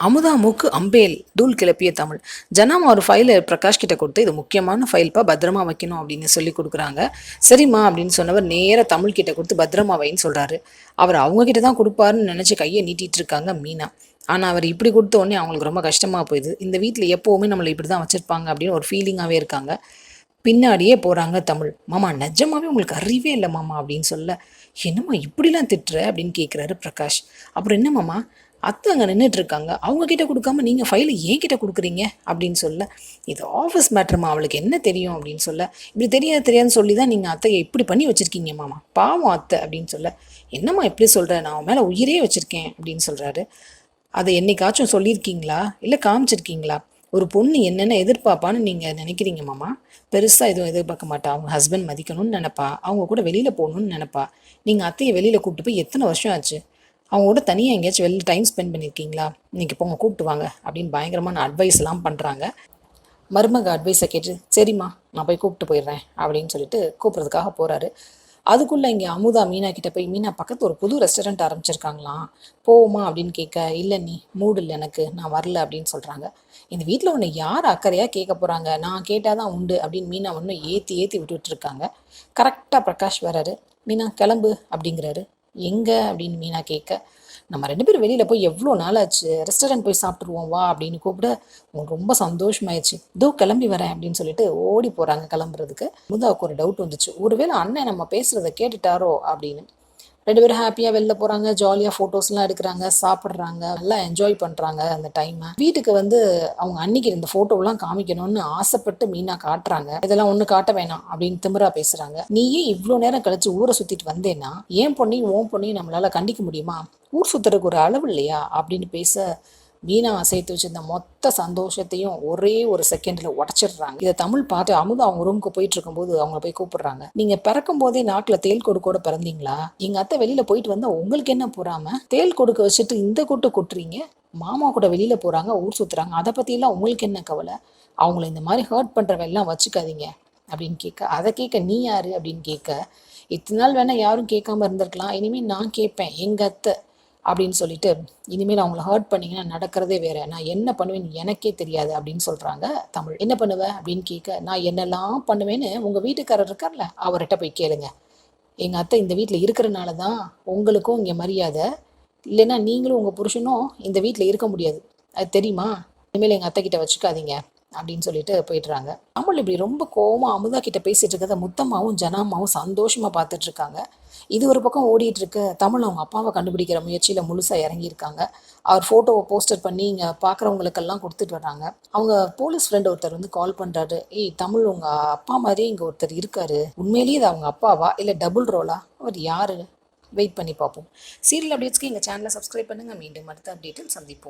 அமுதா மூக்கு அம்பேல் தூள் கிளப்பிய தமிழ். ஜனாமா ஒரு ஃபைலை பிரகாஷ் கிட்ட கொடுத்து, இது முக்கியமான ஃபைல்ப்பா, பத்திரமா வைக்கணும் அப்படின்னு சொல்லி கொடுக்குறாங்க. சரிம்மா அப்படின்னு சொன்னவர் நேராக தமிழ் கிட்ட கொடுத்து பத்திரமா வைன்னு சொல்றாரு. அவர் அவங்க கிட்ட தான் கொடுப்பாருன்னு நினைச்சு கையை நீட்டிட்டு இருக்காங்க மீனா. ஆனால் அவர் இப்படி கொடுத்த உடனே அவங்களுக்கு ரொம்ப கஷ்டமாக போயிடுது. இந்த வீட்டில் எப்போவுமே நம்மளை இப்படி தான் வச்சுருப்பாங்க அப்படின்னு ஒரு ஃபீலிங்காகவே இருக்காங்க. பின்னாடியே போகிறாங்க தமிழ். மாமா நிஜமாவே உங்களுக்கு அறிவே இல்லை மாமா அப்படின்னு சொல்ல, என்னம்மா இப்படிலாம் திட்டுற அப்படின்னு கேட்குறாரு பிரகாஷ். அப்புறம் என்ன மாமா, அத்தை அங்கே நின்றுட்டு இருக்காங்க, அவங்க கிட்ட கொடுக்காம நீங்கள் ஃபைலை ஏன் கிட்ட கொடுக்குறீங்க அப்படின்னு சொல்ல, இது ஆஃபீஸ் மேட்ருமா, அவளுக்கு என்ன தெரியும் அப்படின்னு சொல்ல, இப்படி தெரியாதுன்னு சொல்லி தான் நீங்கள் அத்தையை இப்படி பண்ணி வச்சுருக்கீங்க மாமா, பாவம் அத்தை அப்படின்னு சொல்ல, என்னம்மா இப்படி சொல்கிறேன், நான் அவன் மேலே உயிரே வச்சுருக்கேன் அப்படின்னு சொல்கிறாரு. அதை என்னைக்காச்சும் சொல்லியிருக்கீங்களா, இல்லை காமிச்சிருக்கீங்களா? ஒரு பொண்ணு என்னென்ன எதிர்பார்ப்பான்னு நீங்கள் நினைக்கிறீங்க மாமா? பெருசாக எதுவும் எதிர்பார்க்க மாட்டா. அவங்க ஹஸ்பண்ட் மதிக்கணும்னு நினைப்பா, அவங்க கூட வெளியில் போகணுன்னு நினைப்பா. நீங்கள் அத்தையை வெளியில் கூப்பிட்டு போய் எத்தனை வருஷம் ஆச்சு? அவங்க கூட தனியாக எங்கேயாச்சும் வெளியில் டைம் ஸ்பெண்ட் பண்ணியிருக்கீங்களா? இன்றைக்கி போங்க கூப்பிட்டு வாங்க அப்படின்னு பயங்கரமான அட்வைஸ்லாம் பண்ணுறாங்க. மருமக அட்வைஸை கேட்டு, சரிம்மா நான் போய் கூப்பிட்டு போயிடுறேன் அப்படின்னு சொல்லிட்டு கூப்பிட்றதுக்காக போகிறாரு. அதுக்குள்ளே இங்கே அமுதா மீனா கிட்ட போய், மீனா பக்கத்து ஒரு புது ரெஸ்டாரண்ட் ஆரம்பிச்சிருக்காங்களாம், போவோமா அப்படின்னு கேட்க, இல்லை நீ மூடு இல்லை எனக்கு, நான் வரல அப்படின்னு சொல்கிறாங்க. இந்த வீட்டில் ஒன்று யார் அக்கறையாக கேட்க போகிறாங்க, நான் கேட்டால் தான் உண்டு அப்படின்னு மீனா ஒன்று ஏற்றி விட்டுட்ருக்காங்க. கரெக்டாக பிரகாஷ் வராரு. மீனா கிளம்பு அப்படிங்கிறாரு. எங்கே அப்படின்னு மீனா கேட்க, நம்ம 2 பேரும் வெளியில் போய் எவ்வளோ நாள் ஆச்சு, ரெஸ்டாரண்ட் போய் சாப்பிட்ருவோம் வா அப்படின்னு கூப்பிட, உங்களுக்கு ரொம்ப சந்தோஷமாயிடுச்சு, இதோ கிளம்பி வரேன் அப்படின்னு சொல்லிட்டு ஓடி போகிறாங்க கிளம்புறதுக்கு. முதாவுக்கு ஒரு டவுட் வந்துச்சு, ஒருவேளை அண்ணன் நம்ம பேசுகிறத கேட்டுட்டாரோ அப்படின்னு. 2 பேரும் ஹாப்பியாக வெளில போகிறாங்க, ஜாலியாக ஃபோட்டோஸ்லாம் எடுக்கிறாங்க, சாப்பிட்றாங்க, நல்லா என்ஜாய் பண்ணுறாங்க அந்த டைமை. வீட்டுக்கு அவங்க அன்னைக்கு இந்த ஃபோட்டோலாம் காமிக்கணும்னு ஆசைப்பட்டு மீனா காட்டுறாங்க. இதெல்லாம் ஒன்று காட்ட வேணாம் அப்படின்னு திமிரா பேசுகிறாங்க. நீயே இவ்வளோ நேரம் கழிச்சு ஊரை சுற்றிட்டு வந்தேன்னா ஏன் பொண்ணையும் ஓன் பொண்ணையும் நம்மளால் கண்டிக்க முடியுமா? ஊர் சுற்றுறதுக்கு ஒரு அளவு இல்லையா அப்படின்னு பேச, மீனா சேர்த்து வச்சிருந்த மொத்த சந்தோஷத்தையும் ஒரே ஒரு செகண்டில் உடச்சிடுறாங்க. இதை தமிழ் பார்த்து அமுதா அவங்க ரூமுக்கு போயிட்டு இருக்கும்போது அவங்க போய் கூப்பிடுறாங்க. நீங்கள் பிறக்கும் போதே நாட்டில் தேல் கொடுக்கோட பிறந்தீங்களா? எங்கள் அத்தை வெளியில் போயிட்டு வந்தால் உங்களுக்கு என்ன போறாம? தேல் கொடுக்க வச்சுட்டு இந்த கூட்டு கொட்டுறீங்க. மாமா கூட வெளியில் போகிறாங்க, ஊர் சுற்றுறாங்க, அதை பற்றிலாம் உங்களுக்கு என்ன கவலை? அவங்கள இந்த மாதிரி ஹர்ட் பண்ணுறவெல்லாம் வச்சுக்காதீங்க அப்படின்னு கேட்க, அதை கேட்க நீ யாரு அப்படின்னு கேட்க, இத்தனை நாள் வேணால் யாரும் கேட்காம இருந்திருக்கலாம், இனிமேல் நான் கேட்பேன் எங்கள் அத்தை அப்படின்னு சொல்லிட்டு, இனிமேல் அவங்கள ஹர்ட் பண்ணிங்கன்னா நடக்கிறதே வேற, நான் என்ன பண்ணுவேன்னு எனக்கே தெரியாது அப்படின்னு சொல்கிறாங்க தமிழ். என்ன பண்ணுவேன் அப்படின்னு கேட்க, நான் என்னெல்லாம் பண்ணுவேன்னு உங்கள் வீட்டுக்காரர் இருக்கார்ல அவர்கிட்ட போய் கேளுங்க. எங்கள் அத்தை இந்த வீட்டில் இருக்கிறனால தான் உங்களுக்கும் இங்கே மரியாதை, இல்லைன்னா நீங்களும் உங்கள் புருஷனும் இந்த வீட்டில் இருக்க முடியாது, அது தெரியுமா? இனிமேல் எங்கள் அத்தை கிட்ட வச்சுக்காதீங்க அப்படின்னு சொல்லிட்டு போயிடுறாங்க. தமிழ் இப்படி ரொம்ப கோவமாக அமுதா கிட்ட பேசிட்டு இருக்கிறத முத்தம்மாவும் ஜனாமாவும் சந்தோஷமாக பார்த்துட்டு இருக்காங்க. இது ஒரு பக்கம் ஓடிட்டு இருக்க, தமிழ் அவங்க அப்பாவை கண்டுபிடிக்கிற முயற்சியில் முழுசாக இறங்கியிருக்காங்க. அவர் ஃபோட்டோவை போஸ்டர் பண்ணி இங்கே பார்க்குறவங்களுக்கெல்லாம் கொடுத்துட்டு வர்றாங்க. அவங்க போலீஸ் ஃப்ரெண்ட் ஒருத்தர் கால் பண்ணுறாரு, ஏய் தமிழ், உங்கள் அப்பா மாதிரியே இங்கே ஒருத்தர் இருக்காரு, உண்மையிலேயே இது அவங்க அப்பாவா இல்லை டபுள் ரோலா, அவர் யாரு? வெயிட் பண்ணி பார்ப்போம். சீரியல் அப்டேட்ஸ்க்கு எங்கள் சேனலை சப்ஸ்கிரைப் பண்ணுங்கள். மீண்டும் அடுத்த அப்டேட்டில் சந்திப்போம்.